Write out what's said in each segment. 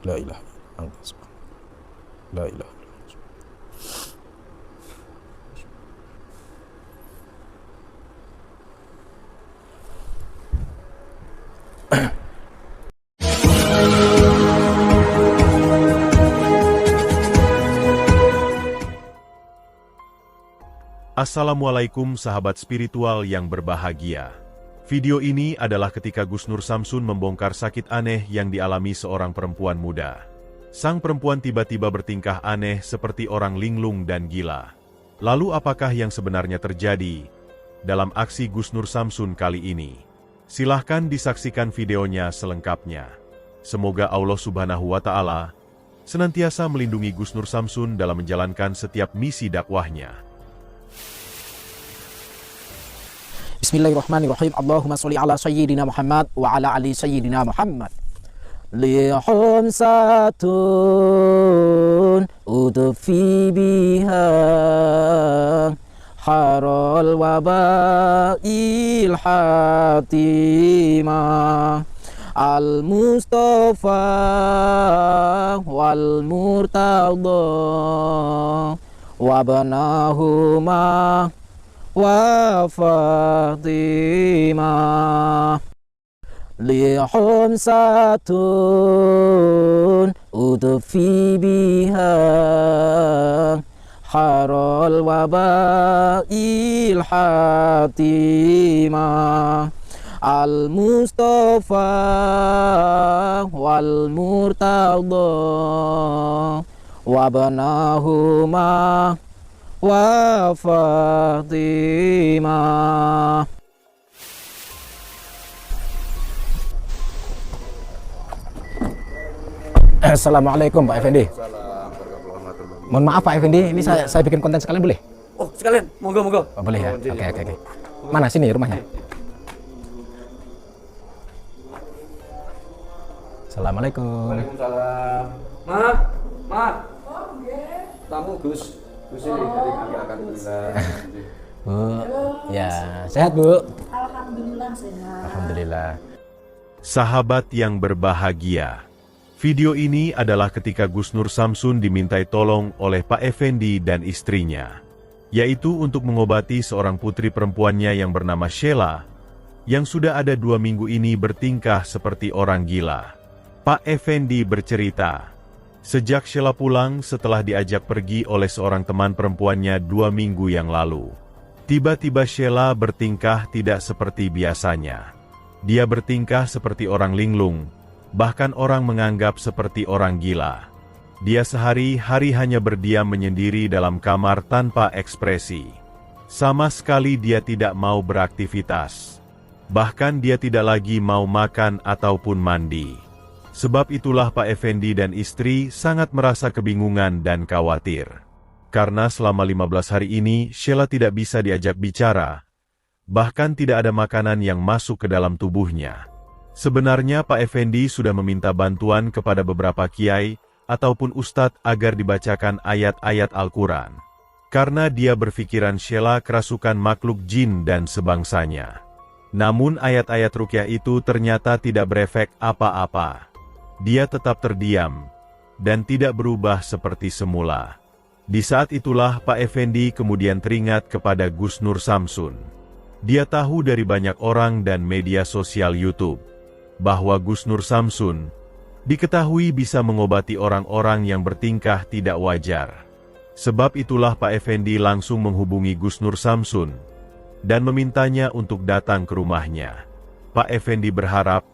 La ilaha illa anta subhanaka. La ilaha illa anta. Assalamualaikum sahabat spiritual yang berbahagia. Video ini adalah ketika Gus Nur Samsun membongkar sakit aneh yang dialami seorang perempuan muda. Sang perempuan tiba-tiba bertingkah aneh seperti orang linglung dan gila. Lalu apakah yang sebenarnya terjadi dalam aksi Gus Nur Samsun kali ini? Silahkan disaksikan videonya selengkapnya. Semoga Allah Subhanahu wa Ta'ala senantiasa melindungi Gus Nur Samsun dalam menjalankan setiap misi dakwahnya. Bismillahirrahmanirrahim. Allahumma sholli ala sayyidina Muhammad wa ala ali sayyidina Muhammad. Lihum satun udfi biha harul wabail hatimah al-Mustafa wal Murtada wabnahuma wa Fatimah. Lihum satun udfi biha harul wabail hatimah al-Mustafa wal Murtada wabnahuma wa Fatimah. Assalamualaikum Pak Effendi. Mohon maaf Pak Effendi, ini saya bikin konten sekalian boleh? Oh sekalian, monggo. Oh, boleh ya? Oke. Mana sini rumahnya? Assalamualaikum. Waalaikumsalam. Ma. Tamu Gus ini dari kakak Bu, ya sehat Bu? Alhamdulillah sehat. Alhamdulillah. Sahabat yang berbahagia, video ini adalah ketika Gus Nur Samsun dimintai tolong oleh Pak Effendi dan istrinya, yaitu untuk mengobati seorang putri perempuannya yang bernama Sheila, yang sudah ada 2 minggu ini bertingkah seperti orang gila. Pak Effendi bercerita, sejak Sheila pulang setelah diajak pergi oleh seorang teman perempuannya 2 minggu yang lalu, tiba-tiba Sheila bertingkah tidak seperti biasanya. Dia bertingkah seperti orang linglung, bahkan orang menganggap seperti orang gila. Dia sehari-hari hanya berdiam menyendiri dalam kamar tanpa ekspresi. Sama sekali dia tidak mau beraktivitas. Bahkan dia tidak lagi mau makan ataupun mandi. Sebab itulah Pak Effendi dan istri sangat merasa kebingungan dan khawatir. Karena selama 15 hari ini Sheila tidak bisa diajak bicara. Bahkan tidak ada makanan yang masuk ke dalam tubuhnya. Sebenarnya Pak Effendi sudah meminta bantuan kepada beberapa kiai ataupun ustadz agar dibacakan ayat-ayat Al-Quran. Karena dia berpikiran Sheila kerasukan makhluk jin dan sebangsanya. Namun ayat-ayat ruqyah itu ternyata tidak berefek apa-apa. Dia tetap terdiam dan tidak berubah seperti semula. Di saat itulah Pak Effendi kemudian teringat kepada Gus Nur Samsun. Dia tahu dari banyak orang dan media sosial YouTube bahwa Gus Nur Samsun diketahui bisa mengobati orang-orang yang bertingkah tidak wajar. Sebab itulah Pak Effendi langsung menghubungi Gus Nur Samsun dan memintanya untuk datang ke rumahnya. Pak Effendi berharap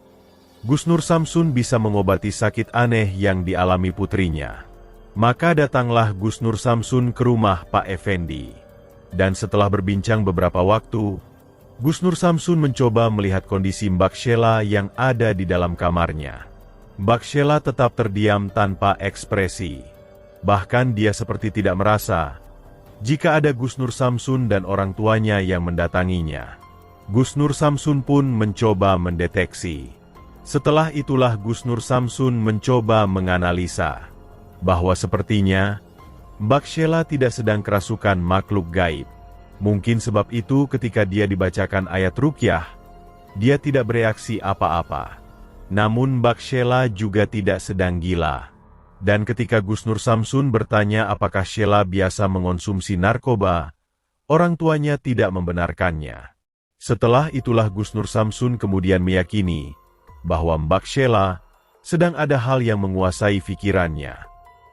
Gus Nur Samsun bisa mengobati sakit aneh yang dialami putrinya. Maka datanglah Gus Nur Samsun ke rumah Pak Effendi. Dan setelah berbincang beberapa waktu, Gus Nur Samsun mencoba melihat kondisi Mbak Sheila yang ada di dalam kamarnya. Mbak Sheila tetap terdiam tanpa ekspresi. Bahkan dia seperti tidak merasa jika ada Gus Nur Samsun dan orang tuanya yang mendatanginya. Gus Nur Samsun pun mencoba mendeteksi. Setelah itulah Gus Nur Samsun mencoba menganalisa bahwa sepertinya Mbak Sheila tidak sedang kerasukan makhluk gaib. Mungkin sebab itu ketika dia dibacakan ayat ruqyah, dia tidak bereaksi apa-apa. Namun Mbak Sheila juga tidak sedang gila. Dan ketika Gus Nur Samsun bertanya apakah Sheila biasa mengonsumsi narkoba, orang tuanya tidak membenarkannya. Setelah itulah Gus Nur Samsun kemudian meyakini bahwa Mbak Sheila sedang ada hal yang menguasai pikirannya.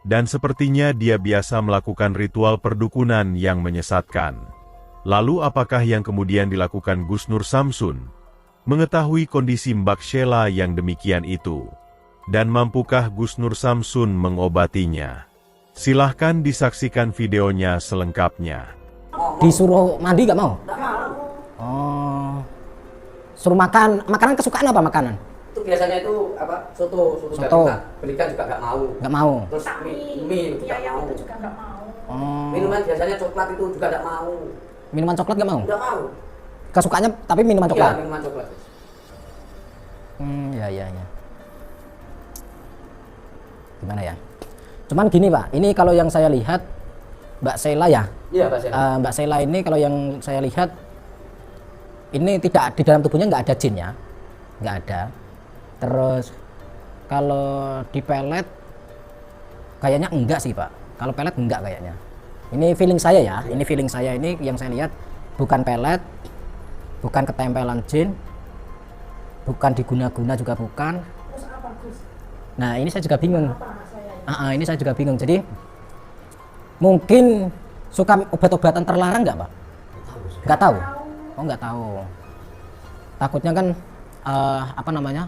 Dan sepertinya dia biasa melakukan ritual perdukunan yang menyesatkan. Lalu apakah yang kemudian dilakukan Gus Nur Samsun? Mengetahui kondisi Mbak Sheila yang demikian itu. Dan mampukah Gus Nur Samsun mengobatinya? Silahkan disaksikan videonya selengkapnya. Disuruh mandi nggak mau? Oh. Suruh makan, makanan kesukaan apa makanan? Itu biasanya itu apa? Soto. Belikan juga nggak mau. Nggak mau. Terus mie juga Iya, mau. itu juga nggak mau. Oh. Minuman biasanya coklat itu juga nggak mau. Minuman coklat nggak mau? Nggak mau. Kesukaannya tapi minuman Iya, coklat. minuman coklat. Ya. Gimana ya? Cuman gini Pak, ini kalau yang saya lihat Mbak Sheila ya. Iya, Pak Sheila. Mbak Sheila ini kalau yang saya lihat ini tidak di dalam tubuhnya nggak ada jin ya, nggak ada. Terus kalau di pelet kayaknya enggak sih Pak. Kalau pelet enggak kayaknya. Ini feeling saya ya, ini feeling saya ini yang saya lihat bukan pelet, bukan ketempelan jin, bukan diguna-guna juga bukan. Terus apa Gus? Nah ini saya juga bingung. Apa saya? Ini saya juga bingung. Jadi mungkin suka obat-obatan terlarang nggak Pak? Nggak tahu. Oh nggak tahu. Takutnya kan apa namanya?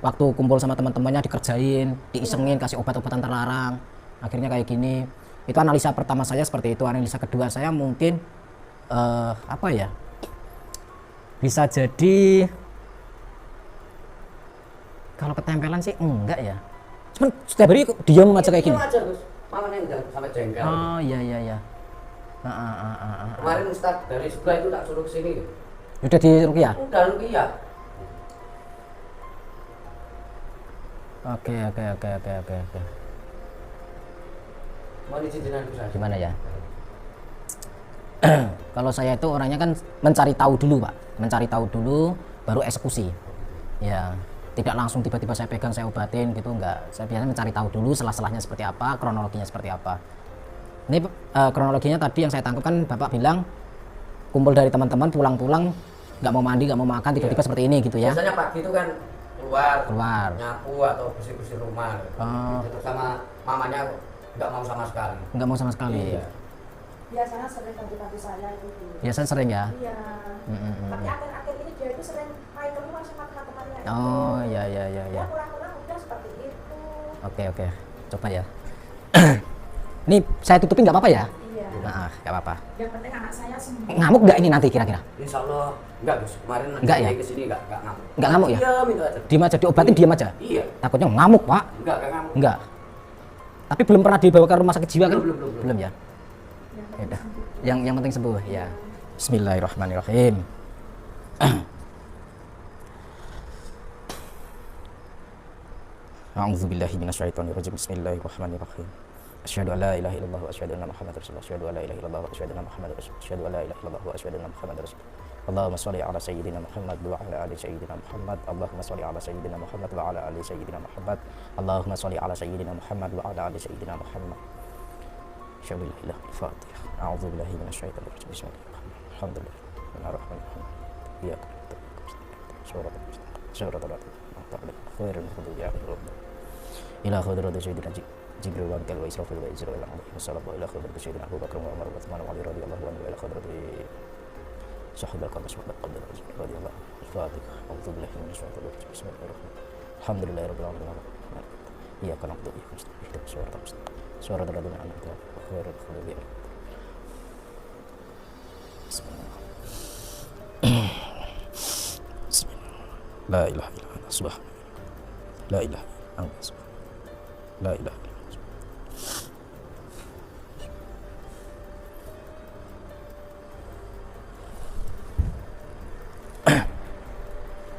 Waktu kumpul sama teman-temannya dikerjain, diisengin, kasih obat-obatan terlarang. Akhirnya kayak gini. Itu analisa pertama saya seperti itu. Analisa kedua saya mungkin apa ya? Bisa jadi kalau ketempelan sih enggak ya. Cuman setiap hari diam aja kayak gini. Diam aja, Gus. Mamanya enggak sampai jengkel. Oh iya. Kemarin Ustadz dari sebelah itu tak suruh ke sini. Udah di Ruqyah? Udah Ruqyah. Oke. Mau diizinkan Gus. Gimana ya? Kalau saya itu orangnya kan mencari tahu dulu Pak, mencari tahu dulu baru eksekusi. Ya, tidak langsung tiba-tiba saya pegang saya obatin gitu enggak. Saya biasanya mencari tahu dulu selah-selahnya seperti apa, kronologinya seperti apa. Ini kronologinya tadi yang saya tangkap kan Bapak bilang kumpul dari teman-teman pulang-pulang nggak mau mandi, nggak mau makan, tiba-tiba seperti ini gitu ya. Biasanya pagi itu kan keluar nyapu atau bersih-bersih rumah. Terus sama mamanya nggak mau sama sekali. Nggak mau sama sekali. Iya. Biasanya sering ganti saya itu. Biasanya sering ya. Iya. Tapi akhir-akhir ini dia itu sering main keluar sama teman-temannya. Oh iya. Ya pulang-pulang udah seperti itu. Oke. Coba ya. Ini saya tutupin nggak apa-apa ya? Iya. Nah, nggak apa-apa. Yang penting anak saya sembuh. Ngamuk nggak ini nanti kira-kira? Insya Allah enggak Gus. Kemarin Enggak ya? ke sini enggak ngamuk. Nggak ngamuk ya? Diam itu aja. Diam aja, diobatin diam aja. Iya. Takutnya ngamuk Pak. Enggak ngamuk. Enggak. Tapi belum pernah dibawa ke rumah sakit jiwa kan? Belum. Ya. Ya udah. Yang penting sembuh ya. Bismillahirrahmanirrahim. A'udzubillahi minasyaitonirrajim. Bismillahirrahmanirrahim. Asyhadu an la ilaha illallah wa asyhadu anna Muhammadar rasulullah. Asyhadu an la ilaha illallah wa asyhadu anna Muhammadar rasulullah. Asyhadu an la ilaha illallah wa asyhadu anna Muhammadar rasulullah. Allahumma shalli ala sayyidina Muhammad wa ala ali sayyidina Muhammad. Allahumma shalli ala sayyidina Muhammad wa ala ali sayyidina Muhammad. Allahumma shalli ala sayyidina Muhammad wa ala ali sayyidina Muhammad. Bismillahirrahmanirrahim. Al-Fatihah. A'udzu billahi minasyaitonir rajim. Bismillahirrahmanirrahim. Alhamdulillah. Bismillahirrahmanirrahim. Iyyaka na'budu wa iyyaka nasta'in. Shiratal ghairil maghdubi 'alaihim ila hadrati sayyidina Jibril wa Mikail wa Israfil wa Israil alaihi wassalam wa ila hadrati sayyidina Abu Bakar wa Umar wa Utsman wa Ali radhiyallahu anhu wa ila hadrati sahaba al-qadr wa qadar radhiyallahu anhu. Al-Fatihah. A'udzu billahi minasyaitonir rajim. Bismillahirrahmanirrahim. Alhamdulillahirabbil alamin. Iyyaka na'budu wa iyyaka nasta'in. Ihdinas siratal mustaqim. Shiratal ladzina an'amta 'alaihim ghairil maghdubi 'alaihim. Bismillah. La ilaha illallah subhanallah. La ilaha illallah subhanallah. La ilaha illallah.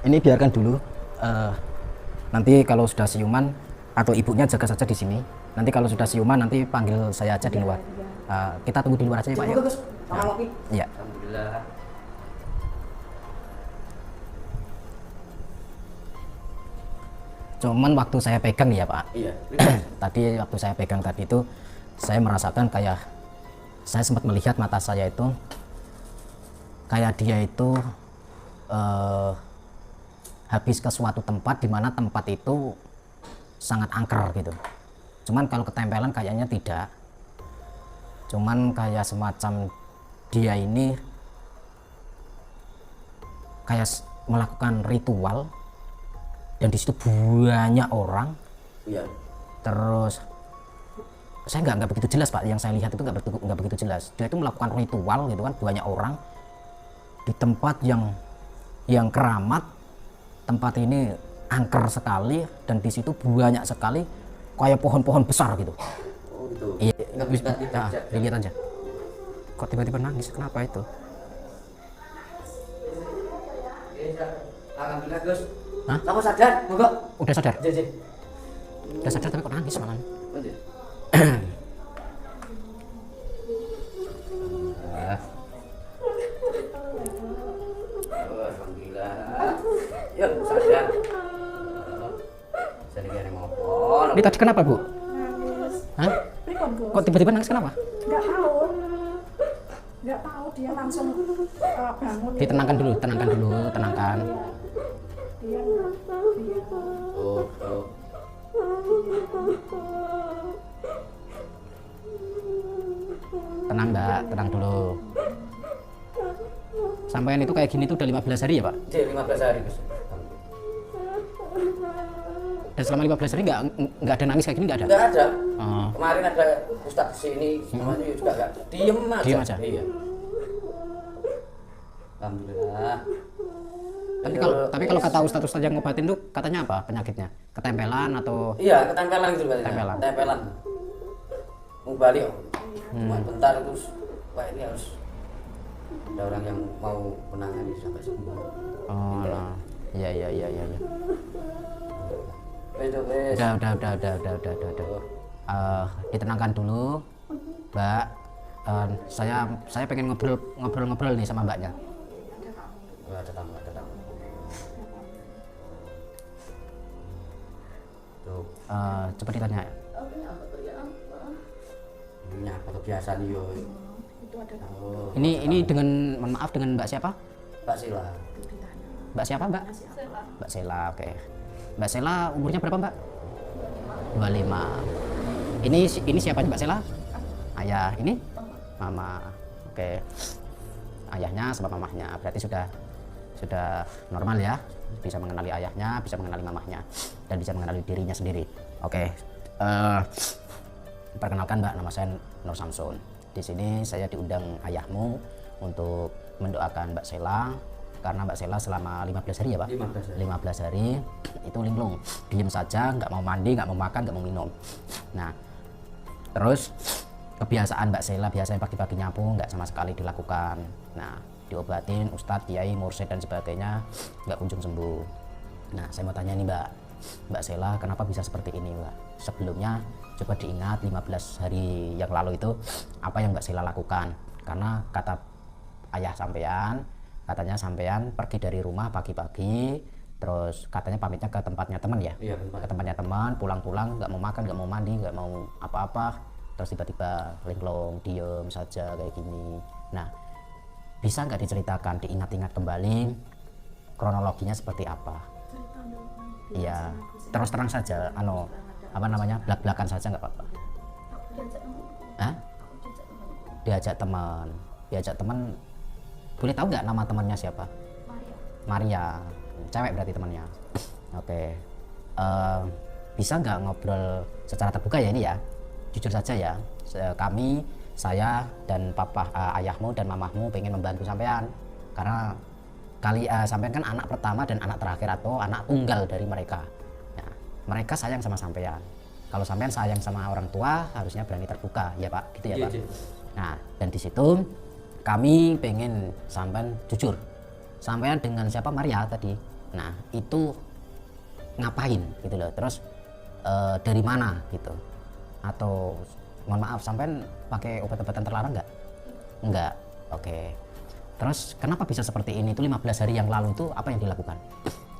Ini biarkan dulu. Nanti kalau sudah siuman atau ibunya jaga saja di sini. Nanti kalau sudah siuman nanti panggil saya aja di luar. Kita tunggu di luar aja ya Pak ya. Gus, sama ngopi. Iya. Alhamdulillah. Cuman waktu saya pegang ya Pak, Iya. tadi waktu saya pegang tadi itu saya merasakan kayak saya sempat melihat mata saya itu kayak dia itu habis ke suatu tempat di mana tempat itu sangat angker gitu. Cuman kalau ketempelan kayaknya tidak. Cuman kayak semacam dia ini kayak melakukan ritual dan di situ banyak orang. Iya. Terus saya nggak begitu jelas Pak, yang saya lihat itu nggak begitu jelas. Dia itu melakukan ritual gitu kan, banyak orang di tempat yang keramat. Tempat ini angker sekali dan di situ banyak sekali kayak pohon-pohon besar gitu. Oh gitu. Iya, Nggak bisa nah, dilihat aja. Kok tiba-tiba nangis? Kenapa itu? Alhamdulillah Gus. Hah? Kamu sadar? Monggo. Udah sadar? Jadi. Udah sadar tapi kok nangis malah? Alhamdulillah. Ya, sadar. Sedikit yang ngopol. Ini tadi kenapa Bu? Nangis. Hah? Pripun, Gus? Kok tiba-tiba nangis kenapa? Nggak tahu. Nggak tahu, dia langsung bangun. Ditenangkan dulu, tenangkan. Dia Oh, oh. Tenang Mbak, tenang dulu. Sampai itu kayak gini tuh udah 15 hari ya Pak? Jadi 15 hari Gus. Dan selama 15 hari nggak ada nangis kayak gini nggak ada? Enggak ada. Oh. Kemarin ada Ustadz sini, semuanya juga enggak. Diem aja. Diem aja. Iya. Alhamdulillah. Tapi kalau kata ustadz yang ngobatin tuh katanya apa penyakitnya? Ketempelan atau? Iya, ketempelan gitu berarti. Tempelan. Tempelan. Mau balik. Cuma bentar terus wah ini harus ada orang yang mau menangani sampai sembuh. Oh, nah. Iya. Wes, wes. Udah. Ditenangkan dulu, Mbak. Saya pengen ngobrol nih sama Mbaknya. Ada tamu. Tuh, Coba ditanya. ini apa kebiasaan yo? itu ada Oh, Ini dengan mohon maaf dengan Mbak siapa? Pak Sila. Mbak siapa Mbak? Mbak Sela, oke. Mbak Sela umurnya berapa Mbak? 25. Ini siapa Mbak Sela? Ayah, ini? Mama. Oke. Ayahnya sama mamahnya berarti sudah normal ya. Bisa mengenali ayahnya, bisa mengenali mamahnya, dan bisa mengenali dirinya sendiri. Oke. Perkenalkan Mbak, nama saya Nur Samsun. Di sini saya diundang ayahmu untuk mendoakan Mbak Sela karena Mbak Sela selama 15 hari ya Pak? 15 hari itu linglung, diem saja, nggak mau mandi, nggak mau makan, nggak mau minum. Nah, terus kebiasaan Mbak Sela biasanya pagi-pagi nyapu nggak sama sekali dilakukan. Nah, diobatin Ustadz, Kiai, Mursyid dan sebagainya nggak kunjung sembuh. Nah, saya mau tanya nih Mbak Sela, kenapa bisa seperti ini Mbak? Sebelumnya coba diingat 15 hari yang lalu itu apa yang Mbak Sela lakukan? Karena kata ayah sampean, katanya sampean pergi dari rumah pagi-pagi, terus katanya pamitnya ke tempatnya teman ya? Iya, Ke tempatnya teman, pulang-pulang nggak mau makan, nggak mau mandi, nggak mau apa-apa, terus tiba-tiba linglung, diem saja kayak gini. Nah, bisa nggak diceritakan, diingat-ingat kembali kronologinya seperti apa? Iya, terus terang saja, belak-belakan saja nggak apa-apa. Hah? Diajak teman. Boleh tahu nggak nama temannya siapa? Maria. Cewek berarti temannya. Oke. Bisa nggak ngobrol secara terbuka ya ini ya? Jujur saja ya. Saya dan ayahmu dan mamahmu pengen membantu sampean karena sampean kan anak pertama dan anak terakhir atau anak tunggal dari mereka. Nah, mereka sayang sama sampean. Kalau sampean sayang sama orang tua harusnya berani terbuka ya Pak, gitu ya Pak. Nah, dan di situ kami pengen sampean jujur. Sampean dengan siapa? Maria tadi. Nah, itu ngapain gitu loh. Terus dari mana gitu. Atau mohon maaf sampean pakai obat-obatan terlarang nggak? Enggak. Oke. Terus kenapa bisa seperti ini? Itu 15 hari yang lalu itu apa yang dilakukan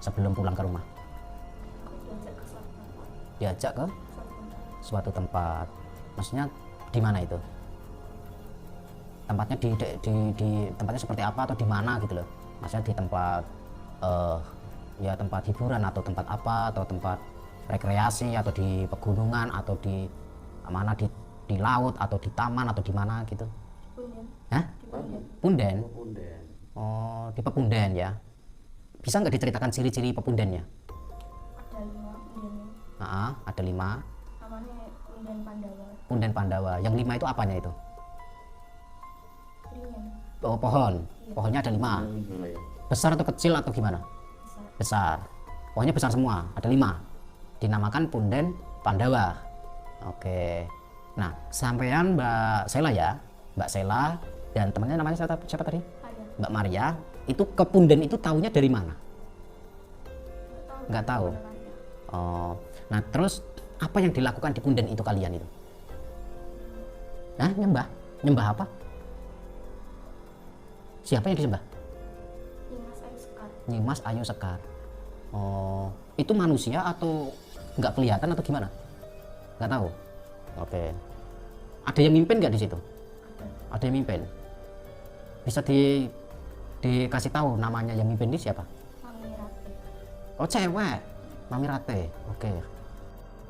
sebelum pulang ke rumah? diajak ke suatu tempat. Maksudnya di mana itu? Tempatnya di tempatnya seperti apa atau di mana gitu loh? Maksudnya di tempat ya tempat hiburan atau tempat apa, atau tempat rekreasi, atau di pegunungan, atau di mana, di laut atau di taman atau di mana gitu? Punden. Hah? Punden? Punden. Oh, di Pepunden ya. Bisa nggak diceritakan ciri-ciri Pepundennya? Ada 5 pundennya. Ada 5. Namanya Punden Pandawa. Punden Pandawa. Yang 5 itu apanya itu? Ringan. Oh, pohon. Pohonnya ada 5. Besar atau kecil atau gimana? Besar. Besar. Pohonnya besar semua. Ada 5. Dinamakan Punden Pandawa. Oke. Nah, sampean Mbak Sela ya, Mbak Sela dan temannya namanya siapa tadi? Ada. Mbak Maria. Itu ke Punden itu tahunya dari mana? Nggak tahu. Oh, nah terus apa yang dilakukan di Punden itu kalian itu? Hah, nyembah? Nyembah apa? Siapa yang disembah? Nimas Ayu Sekar. Nyimas Ayu Sekar. Oh, itu manusia atau nggak kelihatan atau gimana? Nggak tahu. Oke. Ada yang mimpin nggak di situ? Ada yang mimpin. Bisa dikasih tahu namanya yang mimpin ini siapa? Mami Rate. Oh, cewek. Mami Rate. Oke.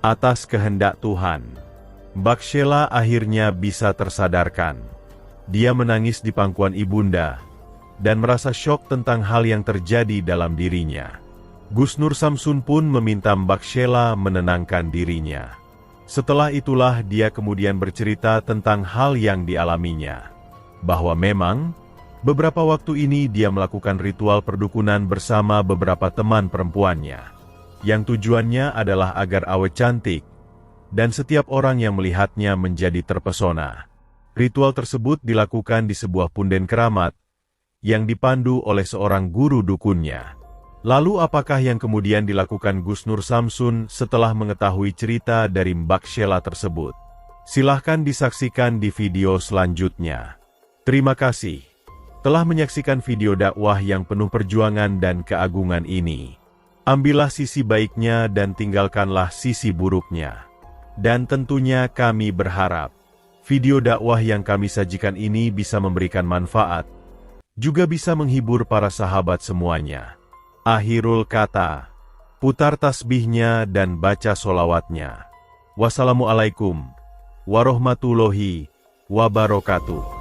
Atas kehendak Tuhan, Mbak Sheila akhirnya bisa tersadarkan. Dia menangis di pangkuan ibunda dan merasa syok tentang hal yang terjadi dalam dirinya. Gus Nur Samsun pun meminta Mbak Sheila menenangkan dirinya. Setelah itulah dia kemudian bercerita tentang hal yang dialaminya. Bahwa memang, beberapa waktu ini dia melakukan ritual perdukunan bersama beberapa teman perempuannya. Yang tujuannya adalah agar awet cantik, dan setiap orang yang melihatnya menjadi terpesona. Ritual tersebut dilakukan di sebuah punden keramat, yang dipandu oleh seorang guru dukunnya. Lalu apakah yang kemudian dilakukan Gus Nur Samsun setelah mengetahui cerita dari Mbak Sheila tersebut? Silahkan disaksikan di video selanjutnya. Terima kasih telah menyaksikan video dakwah yang penuh perjuangan dan keagungan ini. Ambillah sisi baiknya dan tinggalkanlah sisi buruknya. Dan tentunya kami berharap video dakwah yang kami sajikan ini bisa memberikan manfaat, juga bisa menghibur para sahabat semuanya. Akhirul kata, putar tasbihnya dan baca solawatnya. Wassalamualaikum warahmatullahi wabarakatuh.